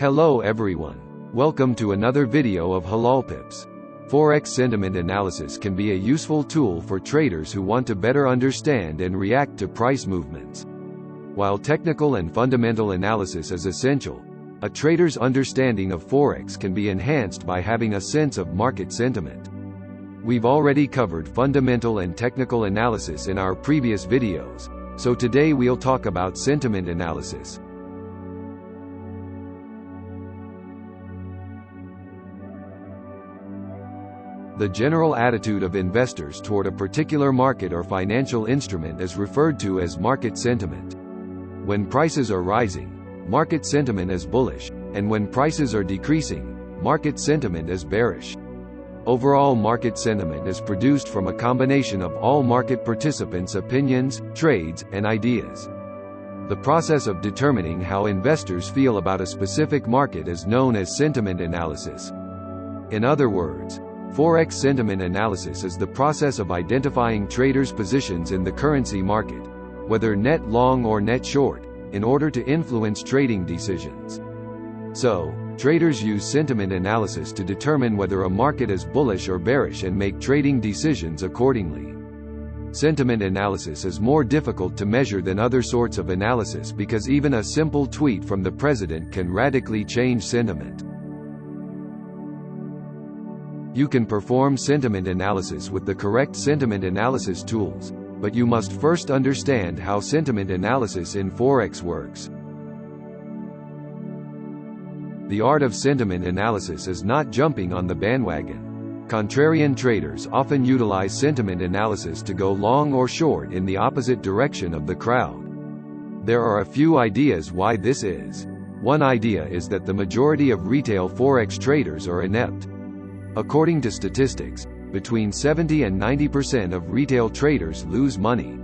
Hello everyone. Welcome to another video of Halal Pips. Forex sentiment analysis can be a useful tool for traders who want to better understand and react to price movements. While technical and fundamental analysis is essential, a trader's understanding of Forex can be enhanced by having a sense of market sentiment. We've already covered fundamental and technical analysis in our previous videos, so today we'll talk about sentiment analysis. The general attitude of investors toward a particular market or financial instrument is referred to as market sentiment. When prices are rising, market sentiment is bullish, and when prices are decreasing, market sentiment is bearish. Overall market sentiment is produced from a combination of all market participants' opinions, trades, and ideas. The process of determining how investors feel about a specific market is known as sentiment analysis. In other words, Forex sentiment analysis is the process of identifying traders' positions in the currency market, whether net long or net short, in order to influence trading decisions. So, traders use sentiment analysis to determine whether a market is bullish or bearish and make trading decisions accordingly. Sentiment analysis is more difficult to measure than other sorts of analysis because even a simple tweet from the president can radically change sentiment. You can perform sentiment analysis with the correct sentiment analysis tools, but you must first understand how sentiment analysis in Forex works. The art of sentiment analysis is not jumping on the bandwagon. Contrarian traders often utilize sentiment analysis to go long or short in the opposite direction of the crowd. There are a few ideas why this is. One idea is that the majority of retail Forex traders are inept. According to statistics, between 70 and 90% of retail traders lose money.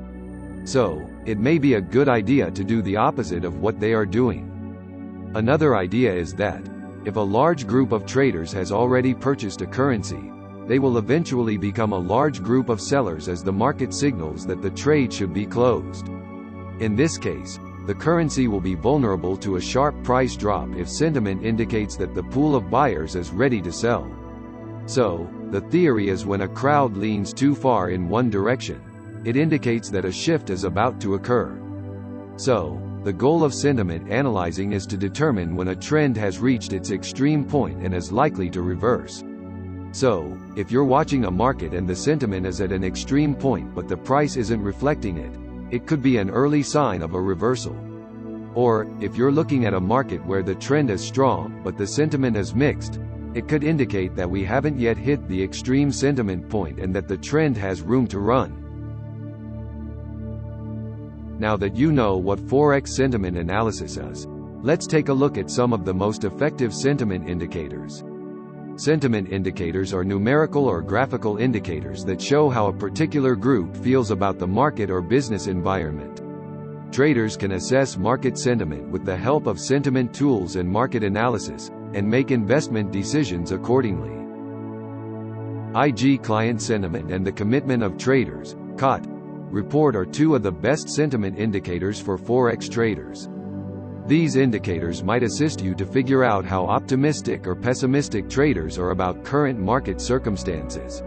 So, it may be a good idea to do the opposite of what they are doing. Another idea is that, if a large group of traders has already purchased a currency, they will eventually become a large group of sellers as the market signals that the trade should be closed. In this case, the currency will be vulnerable to a sharp price drop if sentiment indicates that the pool of buyers is ready to sell. So, the theory is when a crowd leans too far in one direction, it indicates that a shift is about to occur. So, the goal of sentiment analyzing is to determine when a trend has reached its extreme point and is likely to reverse. So, if you're watching a market and the sentiment is at an extreme point but the price isn't reflecting it, it could be an early sign of a reversal. Or, if you're looking at a market where the trend is strong but the sentiment is mixed, it could indicate that we haven't yet hit the extreme sentiment point and that the trend has room to run. Now that you know what Forex sentiment analysis is, let's take a look at some of the most effective sentiment indicators. Sentiment indicators are numerical or graphical indicators that show how a particular group feels about the market or business environment. Traders can assess market sentiment with the help of sentiment tools and market analysis, and make investment decisions accordingly. IG client sentiment and the commitment of traders, COT, report are two of the best sentiment indicators for Forex traders. These indicators might assist you to figure out how optimistic or pessimistic traders are about current market circumstances.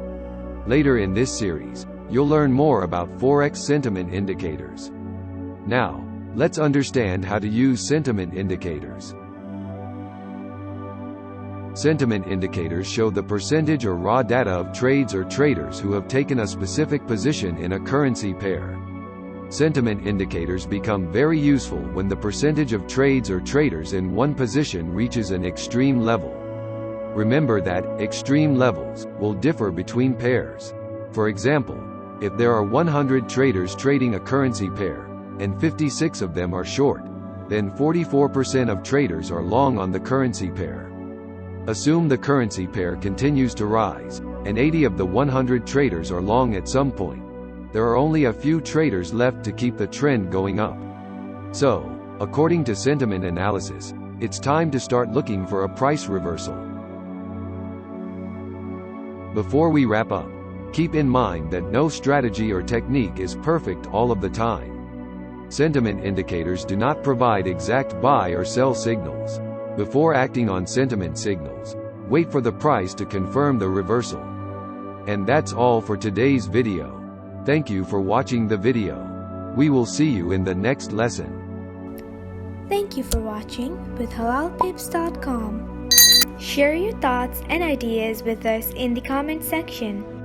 Later in this series, you'll learn more about Forex sentiment indicators. Now, let's understand how to use sentiment indicators. Sentiment indicators show the percentage or raw data of trades or traders who have taken a specific position in a currency pair. Sentiment indicators become very useful when the percentage of trades or traders in one position reaches an extreme level. Remember that extreme levels will differ between pairs. For example, if there are 100 traders trading a currency pair, and 56 of them are short, then 44% of traders are long on the currency pair. Assume the currency pair continues to rise, and 80 of the 100 traders are long at some point. There are only a few traders left to keep the trend going up. So, according to sentiment analysis, it's time to start looking for a price reversal. Before we wrap up, keep in mind that no strategy or technique is perfect all of the time. Sentiment indicators do not provide exact buy or sell signals. Before acting on sentiment signals, wait for the price to confirm the reversal. And that's all for today's video. Thank you for watching the video. We will see you in the next lesson. Thank you for watching with halalpips.com. Share your thoughts and ideas with us in the comment section.